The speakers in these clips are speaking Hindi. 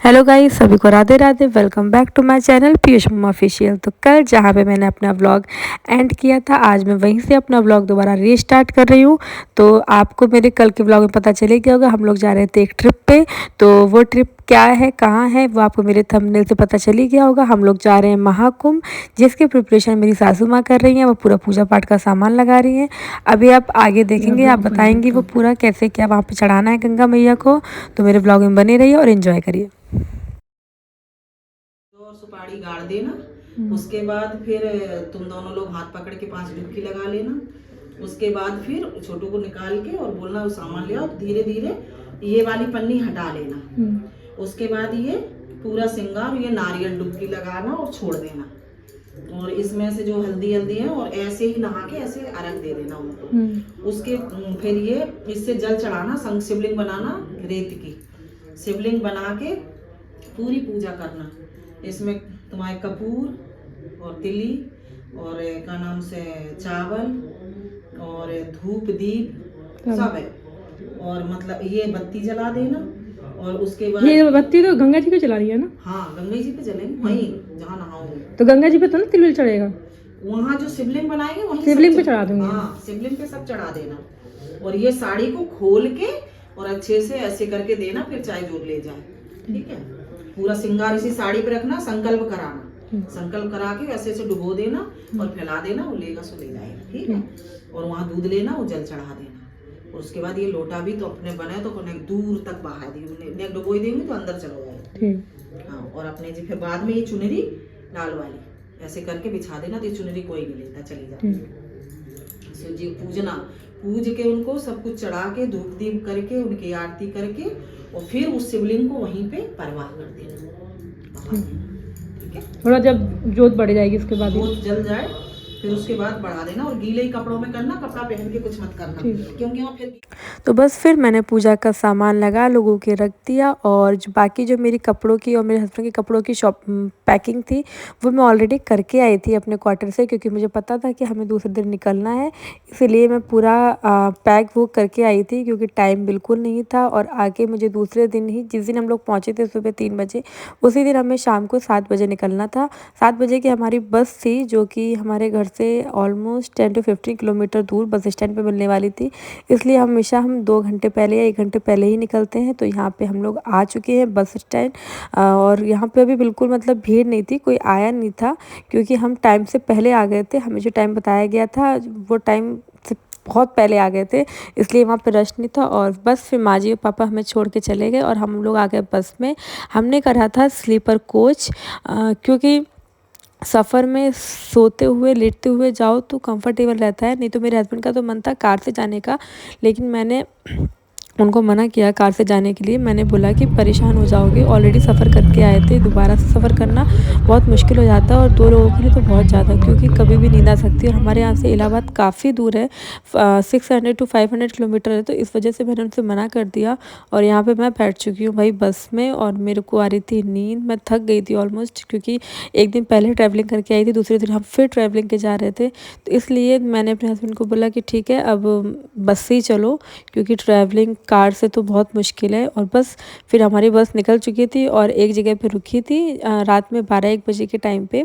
हेलो गाइस, सभी को Radhe Radhe. Welcome back to my channel Piyush mamma official. तो कल जहाँ पे मैंने अपना व्लॉग एंड किया था, आज मैं वहीं से अपना व्लॉग दोबारा रीस्टार्ट कर रही हूँ। तो आपको मेरे कल के व्लॉग में पता चले गया होगा, हम लोग जा रहे थे एक ट्रिप पे। तो वो ट्रिप क्या है, कहाँ है, वो आपको मेरे थंबनेल से पता चल ही गया होगा। हम लोग जा रहे हैं महाकुंभ, जिसकी प्रिपरेशन मेरी सासू माँ कर रही हैं। वो पूरा पूजा पाठ का सामान लगा रही हैं। अभी आप आगे देखेंगे, आप बताएंगी वो पूरा कैसे क्या वहाँ पे चढ़ाना है गंगा मैया को। तो मेरे व्लॉग में बने रहिए और एंजॉय करिए। और सुपारी गाड़ देना। उसके बाद फिर तुम दोनों लोग हाथ पकड़ के 5 डुबकी लगा लेना। उसके बाद फिर छोटू को निकाल के और बोलना वो सामान ले आओ। धीरे धीरे ये वाली पन्नी हटा लेना। उसके बाद ये पूरा श्रृंगार, ये नारियल डुबकी लगाना और छोड़ देना। और इसमें से जो हल्दी हल्दी है और ऐसे ही नहा के ऐसे अर्घ दे देना उनको। उसके फिर ये इससे जल चढ़ाना, संग शिवलिंग बनाना, रेत की शिवलिंग बना के पूरी पूजा करना। इसमें तुम्हारे कपूर और तिली और का नाम से चावल और धूप दीप सब है। और मतलब ये बत्ती जला देना। और उसके बाद ये बत्ती तो गंगा जी पे जला रही है ना? हाँ, गंगा जी पे जलेंगे, वहीं जहाँ नहाओगे। तो गंगा जी पे तो ना तिल चढ़ेगा, वहाँ जो शिवलिंग बनाएंगे वहीं शिवलिंग पे चढ़ा दूंगी। हाँ, शिवलिंग पे सब चढ़ा देना। और ये साड़ी को खोल के और अच्छे से ऐसे करके देना, फिर चाय जोड़ ले जाए। ठीक है, पूरा श्रृंगार इसी साड़ी पे रखना, संकल्प कराना। संकल्प करा के ऐसे ऐसे डुबो देना और फैला देना, वो लेगा सो ले जाएगा। ठीक है, और वहाँ दूध लेना, वो जल चढ़ा देना। और उसके बाद ये लोटा भी तो अपने बनाए तो दूर तक बहा दी, डुबो देंगे तो अंदर चलो जाएगा। हाँ, और अपने जी फिर बाद में ये चुनरी लाल वाली ऐसे करके बिछा देना, तो ये चुनरी कोई नहीं लेता, चली जाती। शिव जी पूजना, पूज के उनको सब कुछ चढ़ा के धूप दीप करके उनकी आरती करके और फिर उस शिवलिंग को वहीं पे परवाह कर देना। ठीक है, थोड़ा जब जोत बढ़ जाएगी उसके बाद जोत जल जाए फिर उसके बाद बढ़ा देना। और गीले ही कपड़ों में करना, कपड़ा पहन के कुछ मत करना, क्योंकि वहाँ फिर तो बस फिर मैंने पूजा का सामान लगा लोगों के रख दिया। और जो बाकी जो मेरी कपड़ों की और मेरे हस्बैंड के कपड़ों की पैकिंग थी, वो मैं ऑलरेडी करके आई थी अपने क्वार्टर से, क्योंकि मुझे पता था कि हमें दूसरे दिन निकलना है। इसीलिए मैं पूरा पैक वो करके आई थी, क्योंकि टाइम बिल्कुल नहीं था। और आगे मुझे दूसरे दिन ही, जिस दिन हम लोग पहुँचे थे सुबह 3 बजे, उसी दिन हमें शाम को 7 बजे निकलना था। 7 बजे की हमारी बस थी, जो कि हमारे घर से ऑलमोस्ट 10 to 15 किलोमीटर दूर बस स्टैंड पे मिलने वाली थी। इसलिए हमेशा हम 2 घंटे पहले या 1 घंटे पहले ही निकलते हैं। तो यहाँ पे हम लोग आ चुके हैं बस स्टैंड। और यहाँ पे अभी बिल्कुल मतलब भीड़ नहीं थी, कोई आया नहीं था, क्योंकि हम टाइम से पहले आ गए थे। हमें जो टाइम बताया गया था वो टाइम से बहुत पहले आ गए थे, इसलिए वहाँ पे रश नहीं था। और बस फिर माँ जी और पापा हमें छोड़ के चले गए और हम लोग आ गए बस में। हमने करा था स्लीपर कोच, क्योंकि सफ़र में सोते हुए लेटते हुए जाओ तो कंफर्टेबल रहता है। नहीं तो मेरे हस्बैंड का तो मन था कार से जाने का, लेकिन मैंने उनको मना किया कार से जाने के लिए। मैंने बोला कि परेशान हो जाओगे, ऑलरेडी सफ़र करके आए थे, दोबारा से सफ़र करना बहुत मुश्किल हो जाता है, और 2 लोगों के लिए तो बहुत ज़्यादा, क्योंकि कभी भी नींद आ सकती है। और हमारे यहाँ से इलाहाबाद काफ़ी दूर है, 600 to 500 किलोमीटर है। तो इस वजह से मैंने उनसे मना कर दिया। और यहाँ पे मैं बैठ चुकी हूँ भाई बस में, और मेरे को आ रही थी नींद, मैं थक गई थी ऑलमोस्ट, क्योंकि एक दिन पहले ट्रैवलिंग करके आई थी, दूसरे दिन हम फिर ट्रैवलिंग के जा रहे थे। तो इसलिए मैंने अपने हस्बैंड को बोला कि ठीक है, अब बस से ही चलो, क्योंकि ट्रैवलिंग कार से तो बहुत मुश्किल है। और बस फिर हमारी बस निकल चुकी थी और एक जगह पे रुकी थी रात में 12-1 बजे के टाइम पे,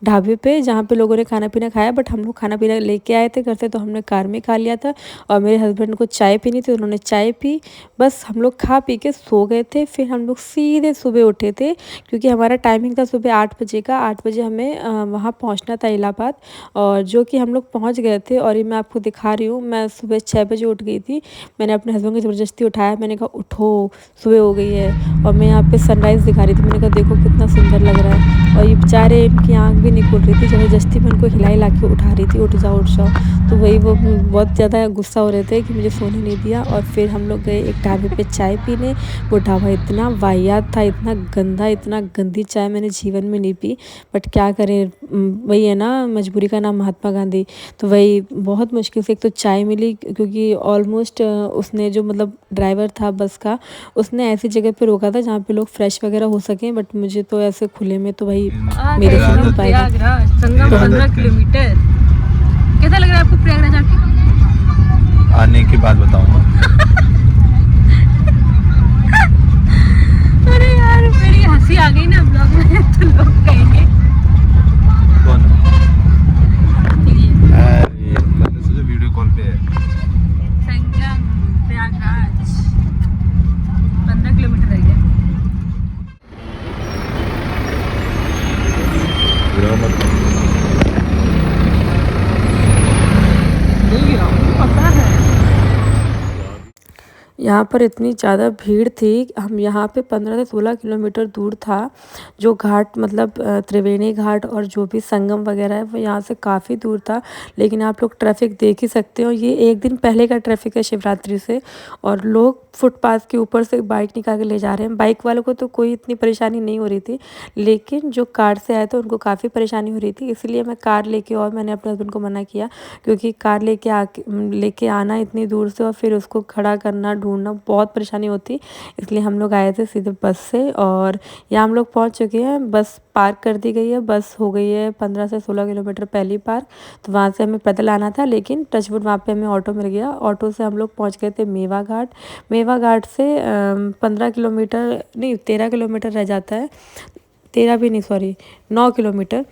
ढाबे पे, जहाँ पे लोगों ने खाना पीना खाया। बट हम लोग खाना पीना लेके आए थे घर से, तो हमने कार में खा लिया था। और मेरे हस्बैंड को चाय पीनी थी, उन्होंने चाय पी। बस हम लोग खा पी के सो गए थे। फिर हम लोग सीधे सुबह उठे थे, क्योंकि हमारा टाइमिंग था सुबह 8 बजे का। 8 बजे हमें वहाँ पहुँचना था इलाहाबाद, और जो कि हम लोग पहुँच गए थे। और ये मैं आपको दिखा रही हूँ, मैं सुबह 6 बजे उठ गई थी। मैंने अपने हस्बैंड को ज़बरदस्ती उठाया, मैंने कहा उठो, सुबह हो गई है। और मैं यहाँ पे सनराइज़ दिखा रही थी, मैंने कहा देखो कितना सुंदर लग रहा है। और ये बेचारे, इनकी आँख भी नहीं खुल रही थी, ज़बरदस्ती मैं उनको हिला हिला के उठा रही थी, उठ जाओ उठ जाओ। तो वही वो बहुत ज़्यादा गुस्सा हो रहे थे कि मुझे सोने नहीं दिया। और फिर हम लोग गए एक ढाबे पे चाय पीने। वो ढाबा इतना वाहियात था, इतना गंदा, इतना गंदी चाय मैंने जीवन में नहीं पी। बट क्या करें, वही है ना, मजबूरी का नाम महात्मा गांधी। तो वही बहुत मुश्किल से एक तो चाय मिली, क्योंकि ऑलमोस्ट उसने जो मतलब ड्राइवर था बस का, उसने ऐसी जगह पे रोका था जहाँ पे लोग फ्रेश वगैरह हो सकें। बट मुझे तो ऐसे खुले में तो भाई मेरे से नहीं हो पाएगा। संगम 15 किलोमीटर। कैसा लग रहा है आपको प्रयागराज आके? आने के बाद बताऊंगा। अरे यार मेरी ऐसी आ गई ना ब्लॉग में तो लोग कहेंगे कौन? ये अरे मैंने सोचा वीडियो कॉल पे है। संगम प्रयागराज 15 किलोमीटर रह गया। पता है यहाँ पर इतनी ज़्यादा भीड़ थी। हम यहाँ पे 15 से 16 किलोमीटर दूर था जो घाट, मतलब त्रिवेणी घाट और जो भी संगम वगैरह है वो यहाँ से काफ़ी दूर था। लेकिन आप लोग ट्रैफिक देख ही सकते हो, ये एक दिन पहले का ट्रैफिक है शिवरात्रि से। और लोग फुटपाथ के ऊपर से बाइक निकाल के ले जा रहे हैं। बाइक वालों को तो कोई इतनी परेशानी नहीं हो रही थी, लेकिन जो कार से आए थे उनको काफ़ी परेशानी हो रही थी। इसलिए मैं कार लेके, और मैंने अपने हस्बैंड को मना किया क्योंकि कार लेके आना इतनी दूर से और फिर उसको खड़ा करना, ढूंढना बहुत परेशानी होती। इसलिए हम लोग आए थे सीधे बस से और यहाँ हम लोग पहुँच चुके हैं। बस पार्क कर दी गई है, बस हो गई है 15 से 16 किलोमीटर पहली पार्क। तो वहाँ से हमें पैदल आना था, लेकिन टचवुड वहाँ पे हमें ऑटो मिल गया। ऑटो से हम लोग पहुँच गए थे मेवा घाट। मेवा घाट से 15 किलोमीटर नहीं 13 किलोमीटर रह जाता है। 13 भी नहीं, सॉरी 9 किलोमीटर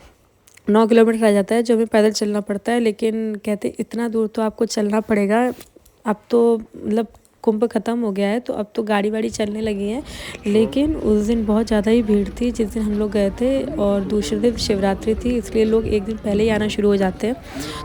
रह जाता है जो हमें पैदल चलना पड़ता है। लेकिन कहते इतना दूर तो आपको चलना पड़ेगा। अब तो मतलब कुंभ ख़त्म हो गया है तो अब तो गाड़ी वाड़ी चलने लगी है, लेकिन उस दिन बहुत ज़्यादा ही भीड़ थी जिस दिन हम लोग गए थे। और दूसरे दिन शिवरात्रि थी, इसलिए लोग एक दिन पहले ही आना शुरू हो जाते हैं,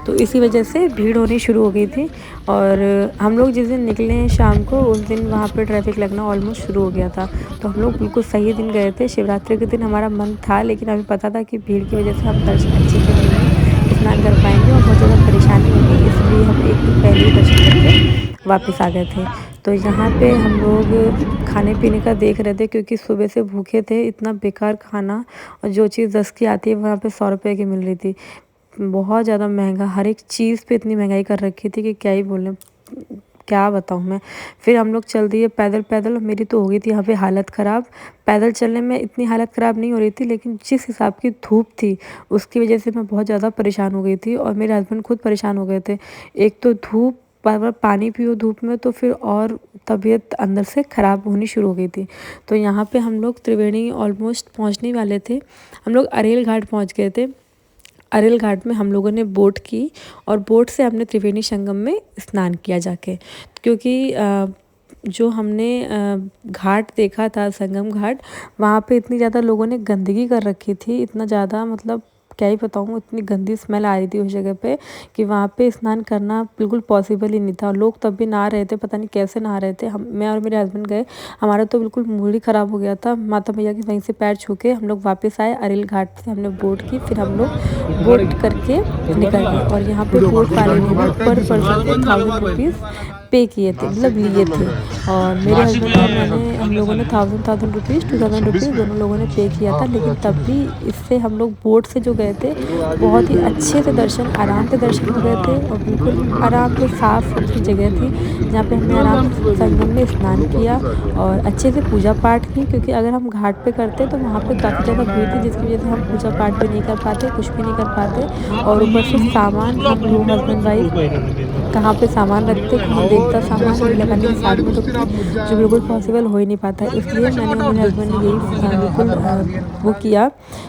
तो इसी वजह से भीड़ होनी शुरू हो गई थी। और हम लोग जिस दिन निकले हैं शाम को, उस दिन वहाँ पर ट्रैफिक लगना ऑलमोस्ट शुरू हो गया था। तो हम लोग बिल्कुल सही दिन गए थे। शिवरात्रि के दिन हमारा मन था, लेकिन हमें पता था कि भीड़ की वजह से हम दर्शन अच्छे से नहीं स्नान कर पाएंगे और बहुत ज़्यादा परेशानी होगी, इसलिए हम एक दिन पहले ही दर्शन करके वापस आ गए थे। तो यहाँ पे हम लोग खाने पीने का देख रहे थे क्योंकि सुबह से भूखे थे। इतना बेकार खाना, और जो चीज़ 10 की आती है वहाँ पे 100 रुपये की मिल रही थी। बहुत ज़्यादा महंगा, हर एक चीज़ पे इतनी महंगाई कर रखी थी कि क्या ही बोलें, क्या बताऊँ मैं। फिर हम लोग चल दिए पैदल पैदल। मेरी तो हो गई थी यहाँ पे हालत ख़राब। पैदल चलने में इतनी हालत ख़राब नहीं हो रही थी, लेकिन जिस हिसाब की धूप थी उसकी वजह से मैं बहुत ज़्यादा परेशान हो गई थी और मेरे हस्बैंड खुद परेशान हो गए थे। एक तो धूप, बार-बार पानी पियो धूप में, तो फिर और तबीयत अंदर से ख़राब होनी शुरू हो गई थी। तो यहाँ पे हम लोग त्रिवेणी ऑलमोस्ट पहुँचने वाले थे। हम लोग अरेल घाट पहुँच गए थे। अरेल घाट में हम लोगों ने बोट की और बोट से हमने त्रिवेणी संगम में स्नान किया जाके, क्योंकि जो हमने घाट देखा था संगम घाट, वहाँ पे इतनी ज़्यादा लोगों ने गंदगी कर रखी थी, इतना ज़्यादा मतलब क्या ही बताऊँ, इतनी गंदी स्मेल आ रही थी उस जगह पे कि वहाँ पे स्नान करना बिल्कुल पॉसिबल ही नहीं था। लोग तब भी नहा रहे थे, पता नहीं कैसे नहा रहे थे। मैं और मेरे हस्बैंड गए, हमारा तो बिल्कुल मूड ही ख़राब हो गया था। माता मैया की वहीं से पैर छू के हम लोग वापस आए। अरेल घाट से हमने बोट की, फिर हम लोग बोट करके निकल गए। और यहाँ पे बोट वाले ने भी पर पर्सन के 1000 रुपीज़ पे किए थे, मतलब लिए थे। और मेरे हस्बैंड और मैंने, हम लोगों ने 1000 रुपीज़ 2000 रुपीज़ दोनों लोगों ने पे किया था। लेकिन तब भी इससे हम लोग बोट से जो गए थे बहुत ही अच्छे से दर्शन, आराम से दर्शन हो गए थे और बिल्कुल आराम से साफ़ सुथरी जगह थी जहाँ पे हमने आराम से संगम में स्नान किया और अच्छे से पूजा पाठ की। क्योंकि अगर हम घाट पे करते तो वहाँ पे काफ़ी ज़्यादा भीड़ थी, जिसकी वजह से हम पूजा पाठ भी नहीं कर पाते, कुछ भी नहीं कर पाते। और ऊपर से सामान, हम लोग हस्बैंड वाइफ कहाँ पे सामान रखते, कहीं देखता सामान लगाने के साथ में, तो जो बिल्कुल पॉसिबल हो ही नहीं पाता। इसलिए मैंने और मेरे हस्बैंड ने यही बिल्कुल वो किया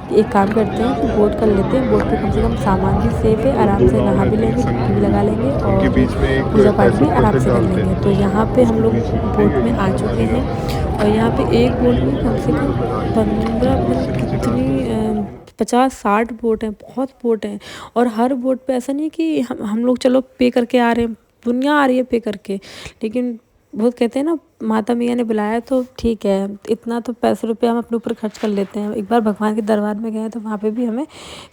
कि एक काम करते हैं कि बोट कर लेते हैं। बोट पे कम से कम सामान भी सेफ है, आराम से नहा भी लेंगे, डुबकी भी लगा लेंगे और पूजा पाठ भी आराम से कर लेंगे। तो यहाँ पे हम लोग बोट में आ चुके हैं और यहाँ पे एक बोट में कम से कम 15 कितनी 50-60 बोट हैं, बहुत बोट हैं। और हर बोट पे ऐसा नहीं कि हम लोग चलो पे करके आ रहे हैं, दुनिया आ रही है पे करके। लेकिन बहुत कहते हैं ना, माता मैया ने बुलाया तो ठीक है, इतना तो पैसे रुपये हम अपने ऊपर खर्च कर लेते हैं। एक बार भगवान के दरबार में गए तो वहाँ पे भी हमें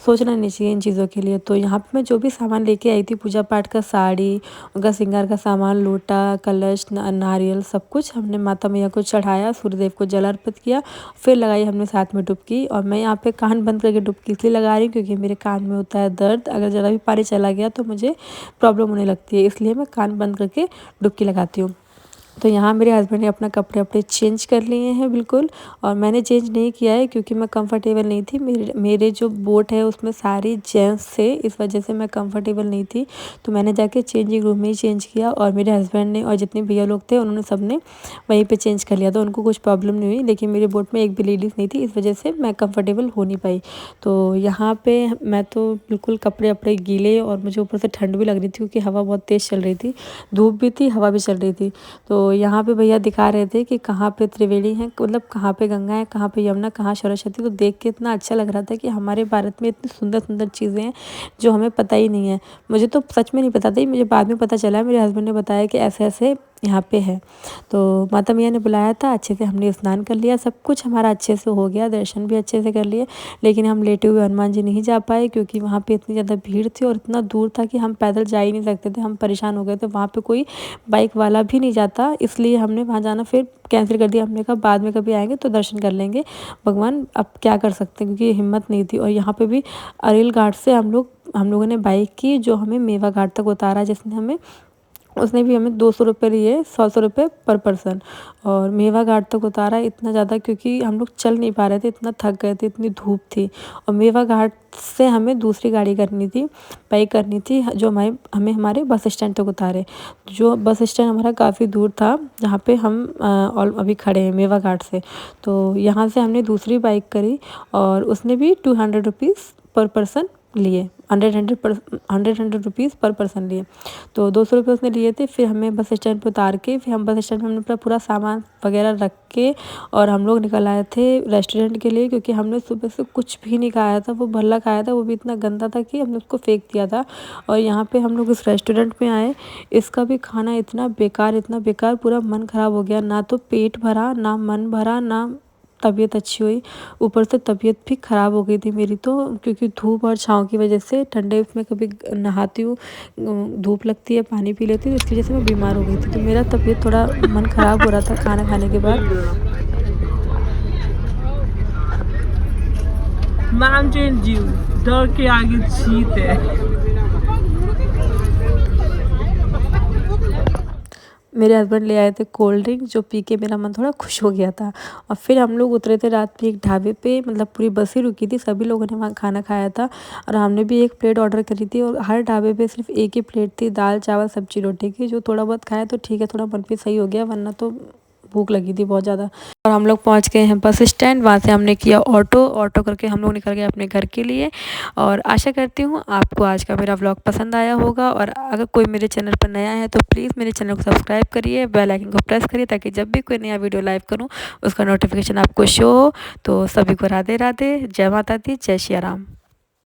सोचना नहीं चाहिए इन चीज़ों के लिए। तो यहाँ पे मैं जो भी सामान लेके आई थी, पूजा पाठ का साड़ी, उनका श्रृंगार का सामान, लोटा, कलश, नारियल, सब कुछ हमने माता मैया को चढ़ाया, सूर्यदेव को जल अर्पित किया, फिर लगाई हमने साथ में डुबकी। और मैं यहाँ पे कान बंद करके डुबकी इसलिए लगा रही हूँ क्योंकि मेरे कान में होता है दर्द, अगर ज़रा भी पानी चला गया तो मुझे प्रॉब्लम होने लगती है, इसलिए मैं कान बंद करके डुबकी लगाती हूँ। तो यहाँ मेरे हस्बैंड ने अपना कपड़े अपने चेंज कर लिए हैं बिल्कुल, और मैंने चेंज नहीं किया है क्योंकि मैं कंफर्टेबल नहीं थी। मेरे जो बोट है उसमें सारी जेंट्स थे, इस वजह से मैं कंफर्टेबल नहीं थी। तो मैंने जाके चेंजिंग रूम में ही चेंज किया, और मेरे हस्बैंड ने और जितने भैया लोग थे उन्होंने सब ने वहीं पे चेंज कर लिया, तो उनको कुछ प्रॉब्लम नहीं हुई। लेकिन मेरे बोट में एक भी लेडीज़ नहीं थी, इस वजह से मैं कंफर्टेबल हो नहीं पाई। तो यहाँ पे मैं तो बिल्कुल कपड़े अपने गीले, और मुझे ऊपर से ठंड भी लग रही थी क्योंकि हवा बहुत तेज़ चल रही थी, धूप भी थी, हवा भी चल रही थी। तो यहाँ पे भैया दिखा रहे थे कि कहाँ पे त्रिवेणी है, मतलब कहाँ पे गंगा है, कहाँ पे यमुना, कहाँ सरस्वती। तो देख के इतना अच्छा लग रहा था कि हमारे भारत में इतनी सुंदर सुंदर चीज़ें हैं जो हमें पता ही नहीं है। मुझे तो सच में नहीं पता था, मुझे बाद में पता चला, मेरे हस्बैंड ने बताया कि ऐसे ऐसे यहाँ पे है। तो माता मैया ने बुलाया था, अच्छे से हमने स्नान कर लिया, सब कुछ हमारा अच्छे से हो गया, दर्शन भी अच्छे से कर लिए। लेकिन हम लेटे हुए हनुमान जी नहीं जा पाए क्योंकि वहाँ पे इतनी ज़्यादा भीड़ थी और इतना दूर था कि हम पैदल जा ही नहीं सकते थे, हम परेशान हो गए थे। वहाँ पे कोई बाइक वाला भी नहीं जाता, इसलिए हमने वहाँ जाना फिर कैंसिल कर दिया। हमने कहा बाद में कभी आएंगे तो दर्शन कर लेंगे, भगवान अब क्या कर सकते हैं, क्योंकि हिम्मत नहीं थी। और यहाँ पे भी अरेल घाट से हम लोगों ने बाइक की, जो हमें मेवा घाट तक उतारा, उसने भी हमें 200 रुपये लिए, 100 रुपये पर पर्सन, और मेवा घाट तक उतारा। इतना ज़्यादा क्योंकि हम लोग चल नहीं पा रहे थे, इतना थक गए थे, इतनी धूप थी। और मेवा घाट से हमें दूसरी गाड़ी करनी थी, बाइक करनी थी, जो हमें हमारे बस स्टैंड तक उतारे। जो बस स्टैंड हमारा काफ़ी दूर था, जहाँ पे हम अभी खड़े हैं मेवा घाट से। तो यहाँ से हमने दूसरी बाइक करी, और उसने भी 200 रुपीज़ पर पर्सन लिए, 100 रुपीज़ पर पर्सन लिए। तो 200 रुपये उसने लिए थे। फिर हमें बस स्टैंड पर उतार के, फिर हम बस स्टैंड में हमने अपना पूरा सामान वगैरह रख के, और हम लोग निकल आए थे रेस्टोरेंट के लिए, क्योंकि हमने सुबह से कुछ भी नहीं खाया था। वो भल्ला खाया था, वो भी इतना गंदा था कि हमने उसको फेंक दिया था। और यहाँ पे हम लोग इस रेस्टोरेंट में आए, इसका भी खाना इतना बेकार, पूरा मन ख़राब हो गया। ना तो पेट भरा, ना मन भरा, ना तबीयत अच्छी हुई। ऊपर से तबीयत भी ख़राब हो गई थी मेरी तो, क्योंकि धूप और छाँव की वजह से। ठंडे में कभी नहाती हूँ, धूप लगती है, पानी पी लेती हूँ, इसकी वजह से मैं बीमार हो गई थी। तो मेरा तबीयत थोड़ा मन ख़राब हो रहा था खाना खाने के बाद। माउंटेन ड्यू, डर के आगे जीत है। मेरे हस्बैंड ले आए थे कोल्ड ड्रिंक, जो पी के मेरा मन थोड़ा खुश हो गया था। और फिर हम लोग उतरे थे रात में एक ढाबे पे, मतलब पूरी बस ही रुकी थी, सभी लोगों ने वहाँ खाना खाया था। और हमने भी एक प्लेट ऑर्डर करी थी, और हर ढाबे पे सिर्फ एक ही प्लेट थी, दाल चावल सब्जी रोटी की। जो थोड़ा बहुत खाया तो ठीक है, थोड़ा मन भी सही हो गया, वरना तो भूख लगी थी बहुत ज़्यादा। और हम लोग पहुँच गए हैं बस स्टैंड, वहाँ से हमने किया ऑटो करके हम लोग निकल गए अपने घर के लिए। और आशा करती हूँ आपको आज का मेरा व्लॉग पसंद आया होगा, और अगर कोई मेरे चैनल पर नया है तो प्लीज़ मेरे चैनल को सब्सक्राइब करिए, बेल आइकन को प्रेस करिए, ताकि जब भी कोई नया वीडियो लाइव करूँ उसका नोटिफिकेशन आपको शो हो। तो सभी को राधे राधे, जय माता दी, जय श्री राम।